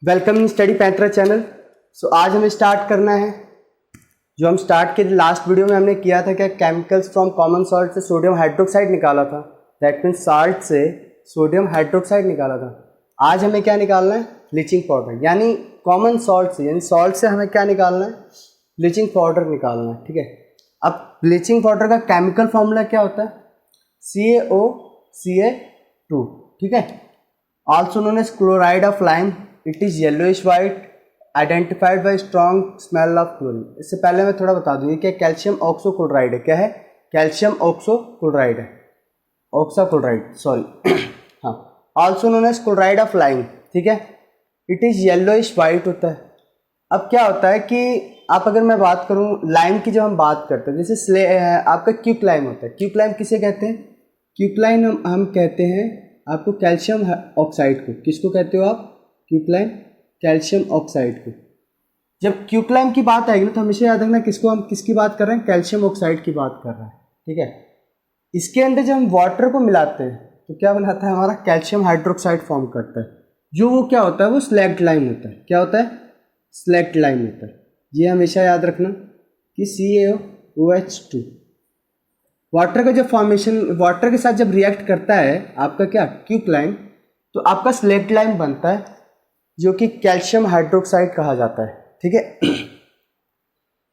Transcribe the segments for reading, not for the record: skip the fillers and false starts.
Welcome in study पैंतरा channel. आज हमें स्टार्ट करना है जो हम स्टार्ट के लास्ट वीडियो में हमने किया था क्या केमिकल्स फ्रॉम कॉमन सॉल्ट से सोडियम हाइड्रोक्साइड निकाला था। दैट मीन्स साल्ट से सोडियम हाइड्रोक्साइड निकाला था। आज हमें क्या निकालना है, ब्लीचिंग पाउडर, यानी कॉमन सॉल्ट से, यानी सॉल्ट से हमें क्या निकालना है, ब्लीचिंग पाउडर निकालना है। ठीक है, अब ब्लीचिंग पाउडर का केमिकल फॉर्मूला क्या होता है, CaOCa2। ठीक है, also known as chloride of lime. It is yellowish white, identified by strong smell of chlorine. इससे पहले मैं थोड़ा बता दूँ ये क्या कैल्शियम ऑक्सो क्लोराइड है। क्या है, कैल्शियम ऑक्सो क्लोराइड है, ऑक्सा क्लोराइड सॉरी हाँ, also known as chloride of lime. ठीक है, इट इज़ येलोइश वाइट होता है। अब क्या होता है कि आप अगर मैं बात करूँ लाइम की, जब हम बात करते हैं जैसे आपका क्यूक्लाइम होता है। क्यूक्लाइम किसे कहते हैं, क्यूक्लाइम हम कहते हैं आपको कैल्शियम ऑक्साइड को। किसको कहते हो आप, क्यूक्लाइम, कैल्शियम ऑक्साइड को। जब क्यूक्लाइम की बात आएगी ना तो हमेशा याद रखना किसको हम किसकी बात कर रहे हैं, कैल्शियम ऑक्साइड की बात कर रहे हैं। ठीक है, इसके अंदर जब हम वाटर को मिलाते हैं तो क्या बनाता है, हमारा कैल्शियम हाइड्रोक्साइड फॉर्म करता है। जो वो क्या होता है, वो स्लैग्ड लाइम होता है। क्या होता है, स्लैग्ड लाइम होता है। ये हमेशा याद रखना कि CaOH2 वाटर का जब फॉर्मेशन, वाटर के साथ जब रिएक्ट करता है आपका क्या क्यूक्लाइम, तो आपका स्लैग्ड लाइम बनता है जो कि कैल्शियम हाइड्रोक्साइड कहा जाता है। ठीक है,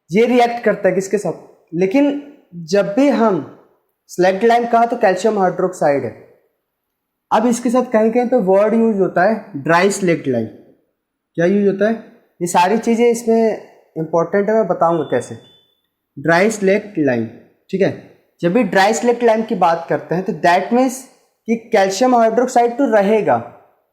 ये रिएक्ट करता है किसके साथ, लेकिन जब भी हम स्लैग्ड लाइम कहा तो कैल्शियम हाइड्रोक्साइड है। अब इसके साथ कहीं कहीं पे वर्ड यूज होता है ड्राई स्लैग्ड लाइम। क्या यूज होता है, ये सारी चीज़ें इसमें इंपॉर्टेंट है, मैं बताऊंगा कैसे। ड्राई स्लैग्ड लाइम, ठीक है, जब भी ड्राई स्लैग्ड लाइम की बात करते हैं तो दैट मीन्स कि कैल्शियम हाइड्रोक्साइड तो रहेगा,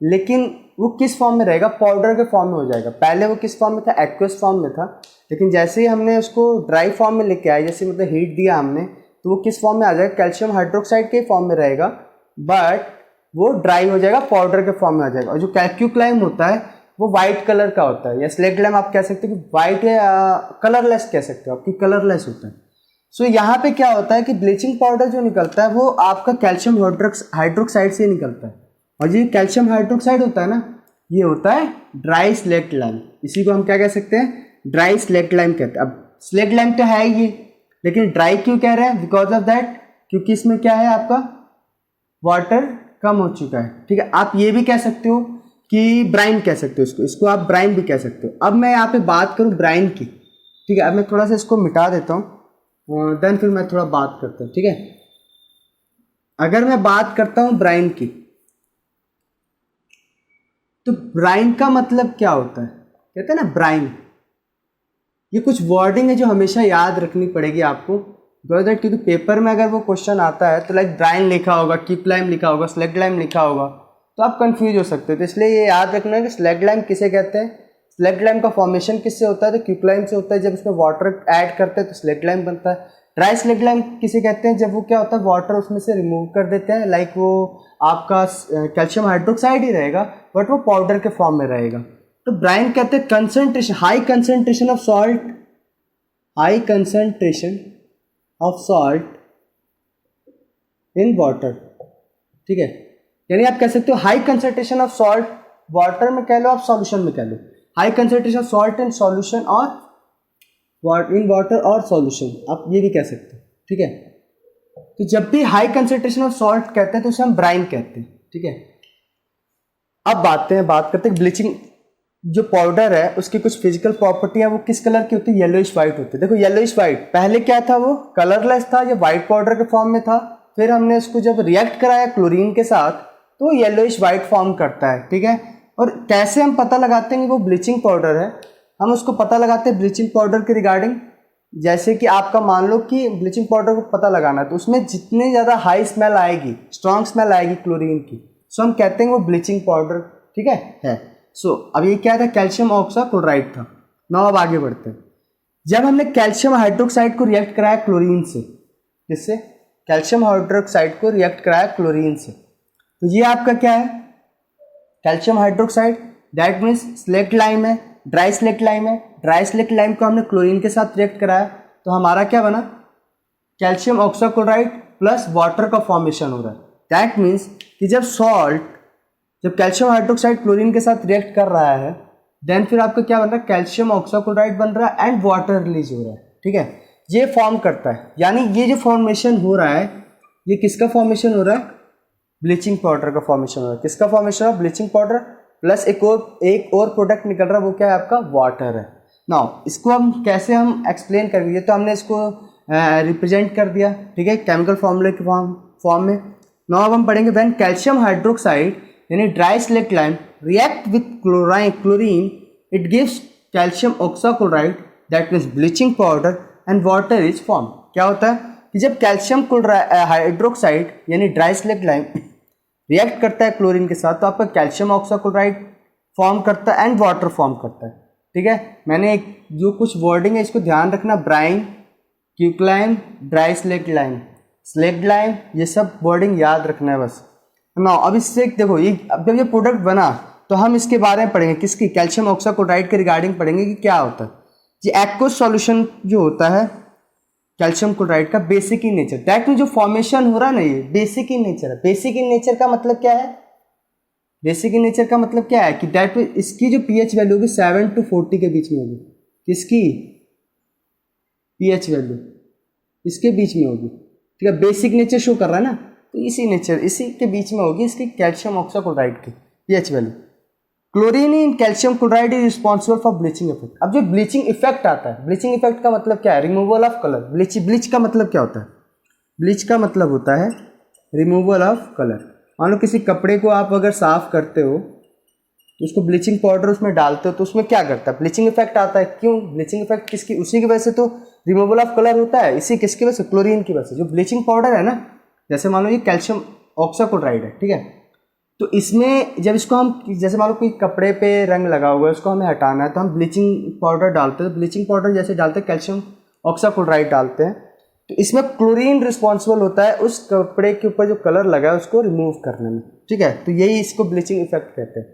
लेकिन वो किस फॉर्म में रहेगा, पाउडर के फॉर्म में हो जाएगा। पहले वो किस फॉर्म में था, एक्वस फॉर्म में था, लेकिन जैसे ही हमने उसको ड्राई फॉर्म में लेके आए, जैसे मतलब हीट दिया हमने, तो वो किस फॉर्म में आ जाएगा, कैल्शियम हाइड्रोक्साइड के फॉर्म में रहेगा, बट वो ड्राई हो जाएगा, पाउडर के फॉर्म में आ जाएगा। और जो क्यूक्लाइम होता है वो वाइट कलर का होता है, या स्लैग्ड लाइम आप कह सकते हो कि वाइट या कलरलेस कह सकते हो, आपकी कलरलेस होता है। सो यहाँ पे क्या होता है कि ब्लीचिंग पाउडर जो निकलता है वो आपका कैल्शियम हाइड्रोक्साइड से निकलता है। और ये कैल्शियम हाइड्रोक्साइड होता है ना, ये होता है ड्राई स्लैग्ड लाइम। इसी को हम क्या कह सकते हैं, ड्राई स्लैग्ड लाइम कहते हैं। अब स्लैग्ड लाइम तो है ये, लेकिन ड्राई क्यों कह रहे हैं, बिकॉज ऑफ दैट, क्योंकि इसमें क्या है आपका वाटर कम हो चुका है। ठीक है, आप ये भी कह सकते हो कि ब्राइन कह सकते हो इसको आप ब्राइन भी कह सकते हो। अब मैं यहाँ पे बात करूँ ब्राइन की, ठीक है, अब मैं थोड़ा सा इसको मिटा देता हूँ, देन फिर मैं थोड़ा बात करता हूँ। ठीक है, अगर मैं बात करता हूँ ब्राइन की, तो ब्राइन का मतलब क्या होता है, कहते हैं ना ब्राइन, ये कुछ वर्डिंग है जो हमेशा याद रखनी पड़ेगी आपको, क्योंकि पेपर में अगर वो क्वेश्चन आता है तो लाइक ब्राइन लिखा होगा, क्यूक्लाइम लिखा होगा, स्लैग्ड लाइम लिखा होगा, तो आप कंफ्यूज हो सकते हो। तो इसलिए ये याद रखना है कि स्लैग्ड लाइम किसे कहते हैं, स्लैग्ड लाइम का फॉर्मेशन किससे होता है, तो क्यूक्लाइम से होता है। जब उसमें वाटर ऐड करते हैं तो स्लैग्ड लाइम बनता है। ड्राई स्लैग्ड लाइम किसे कहते हैं, जब वो क्या होता है वाटर उसमें से रिमूव कर देते हैं, लाइक वो आपका कैल्शियम हाइड्रोक्साइड ही रहेगा बट वो पाउडर के फॉर्म में रहेगा। तो ब्राइन कहते हैं concentration, high concentration of salt, high concentration of salt in water. ठीक है, यानी आप कह सकते हो high concentration of salt water में कह लो, आप सॉल्यूशन में कह लो, high concentration of salt in solution और इन वाटर और सॉल्यूशन, आप ये भी कह सकते हो। ठीक है, तो जब भी हाई कंसंट्रेशन ऑफ सॉल्ट कहते हैं तो उसे हम ब्राइन कहते हैं। ठीक है, अब बात करते हैं ब्लीचिंग जो पाउडर है उसकी कुछ फिजिकल प्रॉपर्टियां, वो किस कलर की होती है, येलोइश वाइट होती है। देखो येलोइश वाइट, पहले क्या था, वो कलरलेस था, ये वाइट पाउडर के फॉर्म में था, फिर हमने इसको जब रिएक्ट कराया क्लोरीन के साथ तो येलोइश वाइट फॉर्म करता है। ठीक है, और कैसे हम पता लगाते हैं कि वो ब्लीचिंग पाउडर है, हम उसको पता लगाते हैं ब्लीचिंग पाउडर के रिगार्डिंग। जैसे कि आपका मान लो कि ब्लीचिंग पाउडर को पता लगाना है, तो उसमें जितने ज़्यादा हाई स्मेल आएगी, स्ट्रॉन्ग स्मेल आएगी क्लोरीन की, सो हम कहते हैं वो ब्लीचिंग पाउडर। ठीक है। सो अब ये क्या था, कैल्शियम ऑक्सा क्लोराइड था। नाउ अब आगे बढ़ते हैं। जब हमने कैल्शियम हाइड्रोक्साइड को रिएक्ट कराया क्लोरीन से, जिससे कैल्शियम हाइड्रोक्साइड को रिएक्ट कराया क्लोरीन से, तो ये आपका क्या है, calcium hydroxide, that means slagged lime है, ड्राई स्लैग्ड लाइम है। ड्राई स्लैग्ड लाइम को हमने क्लोरीन के साथ रिएक्ट कराया तो हमारा क्या बना, कैल्शियम ऑक्सा क्लोराइड प्लस वाटर का फॉर्मेशन हो रहा है। दैट मीन्स कि जब कैल्शियम हाइड्रोक्साइड क्लोरीन के साथ रिएक्ट कर रहा है देन फिर आपका क्या बन रहा है, कैल्शियम ऑक्साक्लोराइड बन रहा है एंड वाटर रिलीज हो रहा है, ठीक है। ये फॉर्म करता है, यानी ये जो फॉर्मेशन हो रहा है ये किसका फॉर्मेशन हो रहा है, ब्लीचिंग पाउडर का फॉर्मेशन हो रहा है। किसका फॉर्मेशन हो रहा है, ब्लीचिंग पाउडर प्लस एक और प्रोडक्ट निकल रहा है, वो क्या है आपका, वाटर है। नाउ इसको हम कैसे हम एक्सप्लेन करेंगे, तो हमने इसको रिप्रेजेंट कर दिया, ठीक है, केमिकल फॉर्मूले के फॉर्म में। नाउ अब हम पढ़ेंगे व्हेन कैल्शियम हाइड्रोक्साइड यानी dry slaked lime react with chlorine it gives calcium oxychloride that means bleaching powder and water is form. क्या होता है कि जब कैल्शियम हाइड्रोक्साइड यानी ड्राई स्लेक्ट लाइम रिएक्ट करता है क्लोरीन के साथ, तो आपका कैल्शियम ऑक्साक्लोराइड फॉर्म करता है एंड वाटर फॉर्म करता है, ठीक है। मैंने एक जो कुछ वर्डिंग है इसको ध्यान रखना, brine, quicklime, dry slaked lime, ये सब वर्डिंग याद रखना है बस। ना अब इससे देखो, ये अब जब ये प्रोडक्ट बना तो हम इसके बारे में पढ़ेंगे, किसकी, कैल्शियम ऑक्साक्लोराइड के रिगार्डिंग पढ़ेंगे कि क्या होता है। ये एक्वस सॉल्यूशन जो होता है कैल्शियम क्लोराइड का बेसिक इन नेचर, दैट में जो फॉर्मेशन हो रहा है ना, ये बेसिक इन नेचर है। बेसिक इन नेचर का मतलब क्या है, बेसिक इन नेचर का मतलब क्या है कि दैट में इसकी जो पीएच वैल्यू होगी 7 to 40 के बीच में होगी। किसकी पीएच वैल्यू इसके बीच में होगी, ठीक है। बेसिक नेचर शो कर रहा है ना, तो इसी के बीच में होगी इसकी कैल्शियम ऑक्साक्लोराइड की pH value. Chlorine in calcium chloride is responsible for bleaching effect. अब जो ब्लीचिंग इफेक्ट आता है, ब्लीचिंग इफेक्ट का मतलब क्या है, रिमूवल ऑफ कलर। ब्लीच का मतलब क्या होता है, ब्लीच का मतलब होता है रिमूवल ऑफ कलर। मान लो किसी कपड़े को आप अगर साफ करते हो तो उसको ब्लीचिंग पाउडर उसमें डालते हो तो उसमें क्या करता है, ब्लीचिंग इफेक्ट आता है। क्यों ब्लीचिंग इफेक्ट किसकी, उसी की वजह से तो रिमूवल ऑफ कलर होता है, इसी किसकी वजह से, क्लोरीन की वजह से। जो ब्लीचिंग पाउडर है ना, जैसे मान लो ये कैल्शियम ऑक्साक्लोराइड है, ठीक है, तो इसमें जब इसको हम, जैसे मान लो कोई कपड़े पे रंग लगा हुआ है उसको हमें हटाना है, तो हम ब्लीचिंग पाउडर डालते हैं। ब्लीचिंग पाउडर जैसे डालते हैं कैल्शियम ऑक्साक्लोराइड डालते हैं, तो इसमें क्लोरीन रिस्पॉन्सिबल होता है उस कपड़े के ऊपर जो कलर लगा है उसको रिमूव करने में, ठीक है। तो यही इसको ब्लीचिंग इफेक्ट कहते हैं।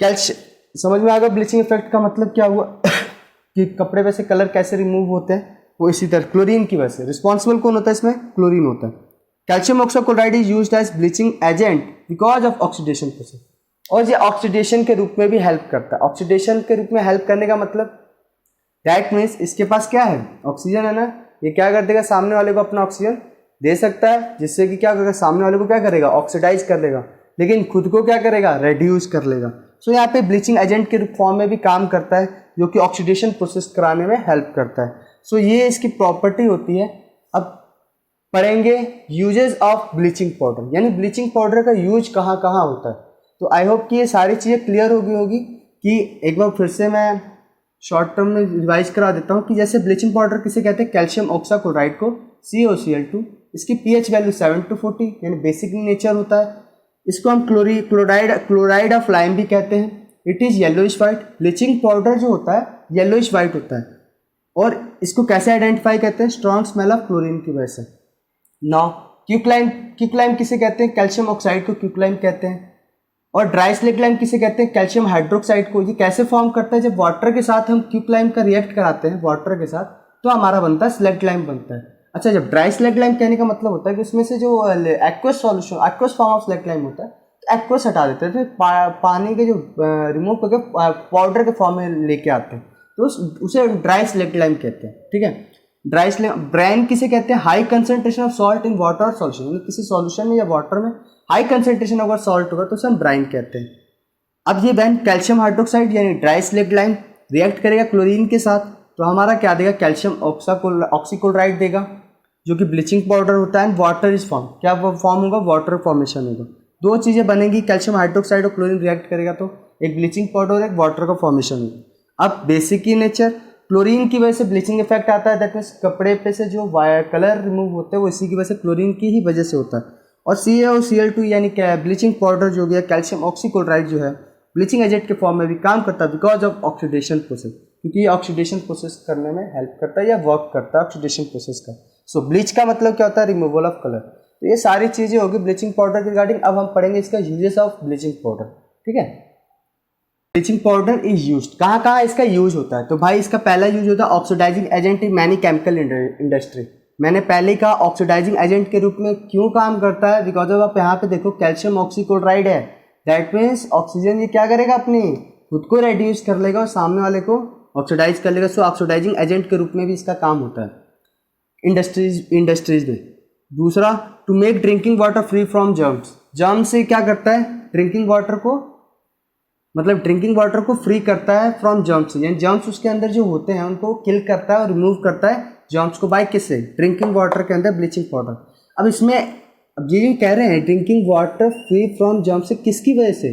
कैल्शियम समझ में आ गया, ब्लीचिंग इफेक्ट का मतलब क्या हुआ कि कपड़े पे से कलर कैसे रिमूव होते हैं, वो इसी तरह क्लोरीन की वजह से। रिस्पॉन्सिबल कौन होता है इसमें, क्लोरीन होता है। Calcium oxychloride is used as bleaching agent because of oxidation process, और ये ऑक्सीडेशन के रूप में भी हेल्प करता है। ऑक्सीडेशन के रूप में हेल्प करने का मतलब दैट मीन्स इसके पास क्या है, ऑक्सीजन है ना, ये क्या कर देगा, सामने वाले को अपना ऑक्सीजन दे सकता है, जिससे कि क्या करेगा, सामने वाले को क्या करेगा, ऑक्सीडाइज कर लेगा, लेकिन खुद को क्या करेगा, रेड्यूस कर लेगा। सो यहाँ पे ब्लीचिंग एजेंट के फॉर्म में भी काम करता है, जो कि ऑक्सीडेशन प्रोसेस कराने में हेल्प करता है। सो ये इसकी प्रॉपर्टी होती है। अब पढ़ेंगे यूजेस ऑफ ब्लीचिंग पाउडर, यानी ब्लीचिंग पाउडर का यूज कहाँ कहाँ होता है। तो आई होप कि ये सारी चीज़ें क्लियर हो गई होगी। कि एक बार फिर से मैं शॉर्ट टर्म में रिवाइज करा देता हूँ कि जैसे ब्लीचिंग पाउडर किसे कहते हैं, कैल्शियम ऑक्साक्लोराइड को, CaOCl2, इसकी pH वैल्यू 7 to 40 यानी बेसिक नेचर होता है। इसको हम क्लोराइड ऑफ लाइम भी कहते हैं। It is yellowish white. Bleaching powder जो होता है येलोइश वाइट होता है, और इसको कैसे आइडेंटिफाई करते हैं, स्ट्रॉन्ग स्मेल ऑफ क्लोरीन की वजह से। नाउ क्विकलाइम किसे कहते हैं, कैल्शियम ऑक्साइड को क्विकलाइम कहते हैं। और ड्राई स्लेक्ट लाइम किसे कहते हैं, कैल्शियम हाइड्रोक्साइड को। ये कैसे फॉर्म करता है, जब वाटर के साथ हम क्विकलाइम का रिएक्ट कराते हैं वाटर के साथ, तो हमारा बनता है स्लेक्ट लाइम बनता है। अच्छा, जब ड्राई स्लेक्ट लाइम कहने का मतलब होता है कि उसमें से जो aqueous solution, aqueous form of slaked lime होता है, तो एक्वस हटा देते हैं, तो पानी के जो रिमूव करके पाउडर के फॉर्म में लेके आते हैं, तो उसे ड्राई स्लेक्ट लाइम कहते हैं, ठीक है। ड्राई स्लेक्ट ब्राइन किसे कहते हैं, high concentration of salt in water और सॉल्यूशन, मतलब किसी सॉल्यूशन में या वाटर में हाई कंसंट्रेशन अगर सॉल्ट होगा तो उसे हम ब्राइन कहते हैं। अब ये ब्राइन कैल्शियम हाइड्रोक्साइड यानी ड्राई स्लेक्ट लाइम रिएक्ट करेगा क्लोरीन के साथ, तो हमारा क्या देगा, कैल्शियम ऑक्सीक्लोराइड देगा, जो कि ब्लीचिंग पाउडर होता है। एंड वाटर इज फॉर्म, क्या फॉर्म होगा, वाटर फॉर्मेशन होगा। दो चीज़ें बनेंगी, कैल्शियम हाइड्रोक्साइड और क्लोरीन रिएक्ट करेगा तो एक ब्लीचिंग पाउडर और एक वाटर का फॉर्मेशन होगा। अब बेसिक की नेचर, क्लोरीन की वजह से ब्लीचिंग इफेक्ट आता है, दैट मीन्स कपड़े पे से जो कलर रिमूव होते हैं वो इसी की वजह से, क्लोरीन की ही वजह से होता है। और CaOCl2 यानी क्या, ब्लीचिंग पाउडर जो गया, कैल्शियम ऑक्सीक्लोराइड जो है, ब्लीचिंग एजेंट के फॉर्म में भी काम करता है बिकॉज ऑफ ऑक्सीडेशन प्रोसेस, क्योंकि ये ऑक्सीडेशन प्रोसेस करने में हेल्प करता है या वर्क करता है ऑक्सीडेशन प्रोसेस का। सो ब्लीच का मतलब क्या होता है, रिमूवल ऑफ कलर। तो ये सारी चीज़ें होगी ब्लीचिंग पाउडर के रिगार्डिंग। अब हम पढ़ेंगे इसका यूजेस ऑफ ब्लीचिंग पाउडर, ठीक है। ब्लीचिंग पाउडर इज यूज्ड, कहाँ कहाँ इसका यूज होता है, तो भाई इसका पहला यूज होता है oxidizing agent in many chemical industry. मैंने पहले कहा ऑक्सीडाइजिंग एजेंट के रूप में क्यों काम करता है, बिकॉज ऑफ आप यहाँ पे देखो कैल्शियम ऑक्सीक्लोराइड है, दैट मीन्स ऑक्सीजन ये क्या करेगा, अपनी खुद को रेड्यूस कर लेगा और सामने वाले को ऑक्सीडाइज कर लेगा। सो ऑक्सीडाइजिंग एजेंट के रूप में भी इसका काम होता है इंडस्ट्रीज में। दूसरा, to make drinking water free from germs. Germ से क्या करता है, ड्रिंकिंग वाटर को फ्री करता है फ्रॉम जर्म्स, यानी जर्म्स उसके अंदर जो होते हैं उनको किल करता है और रिमूव करता है जर्म्स को। बाय किससे, ड्रिंकिंग वाटर के अंदर ब्लीचिंग पाउडर। अब इसमें अब ये कह रहे हैं drinking water free from germs से, किसकी वजह से,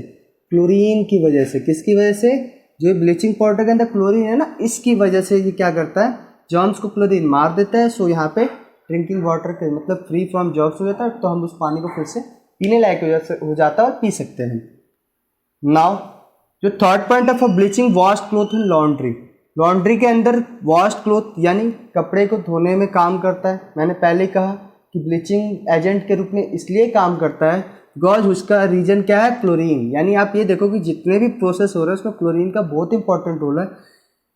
क्लोरीन की वजह से। किसकी वजह से, जो ब्लीचिंग पाउडर के अंदर क्लोरीन है ना, इसकी वजह से ये क्या करता है, जर्म्स को क्लोरीन मार देता है। सो यहाँ पे ड्रिंकिंग वाटर के मतलब फ्री फ्रॉम जर्म्स हो जाता है, तो हम उस पानी को फिर से पीने लायक हो जाता है और पी सकते हैं। नाउ जो third point of bleaching, washed cloth in laundry. Laundry के अंदर वॉश्ड क्लोथ यानी कपड़े को धोने में काम करता है। मैंने पहले कहा कि ब्लीचिंग एजेंट के रूप में इसलिए काम करता है बिकॉज उसका रीजन क्या है, क्लोरीन। यानी आप ये देखो कि जितने भी प्रोसेस हो रहे हैं उसमें क्लोरीन का बहुत इंपॉर्टेंट रोल है,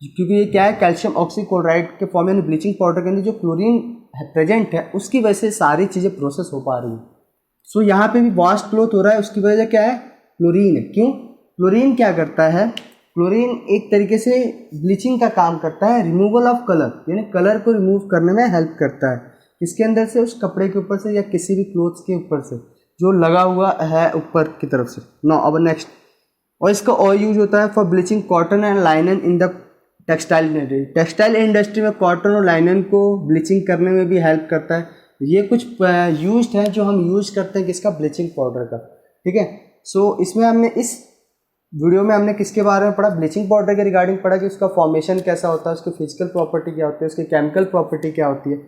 क्योंकि ये क्या है, कैल्शियम ऑक्सीक्लोराइड के फॉर्म में ब्लीचिंग पाउडर के अंदर जो क्लोरीन प्रेजेंट है उसकी वजह से सारी चीज़ें प्रोसेस हो पा रही हैं। सो यहाँ पे भी वॉश्ड क्लोथ हो रहा है, उसकी वजह क्या है, क्लोरीन है। क्यों, क्लोरीन क्या करता है, क्लोरीन एक तरीके से ब्लीचिंग का काम करता है, रिमूवल ऑफ कलर, यानी कलर को रिमूव करने में हेल्प करता है। किसके अंदर से, उस कपड़े के ऊपर से या किसी भी क्लोथ्स के ऊपर से जो लगा हुआ है ऊपर की तरफ से। नो, अब नेक्स्ट, और इसका और यूज होता है for bleaching cotton and लाइनन in the textile industry. Textile industry में कॉटन और लाइनन को ब्लीचिंग करने में भी हेल्प करता है। ये कुछ यूज है जो हम यूज करते हैं किसका, ब्लीचिंग पाउडर का। ठीक है, सो इसमें हमने इस वीडियो में हमने किसके बारे में पढ़ा, ब्लीचिंग पाउडर के रिगार्डिंग पढ़ा कि उसका फॉर्मेशन कैसा होता है, उसकी फिजिकल प्रॉपर्टी क्या होती है, उसकी केमिकल प्रॉपर्टी क्या होती है,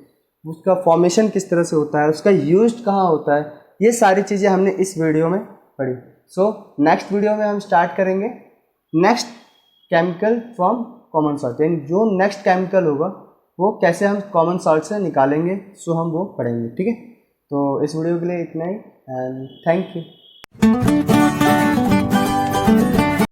उसका फॉर्मेशन किस तरह से होता है, उसका यूज कहाँ होता है, ये सारी चीज़ें हमने इस वीडियो में पढ़ी। सो नेक्स्ट वीडियो में हम स्टार्ट करेंगे next chemical from common salt, यानी जो नेक्स्ट केमिकल होगा वो कैसे हम कॉमन सॉल्ट से निकालेंगे। सो हम वो पढ़ेंगे। ठीक है, तो इस वीडियो के लिए इतना ही एंड थैंक यू।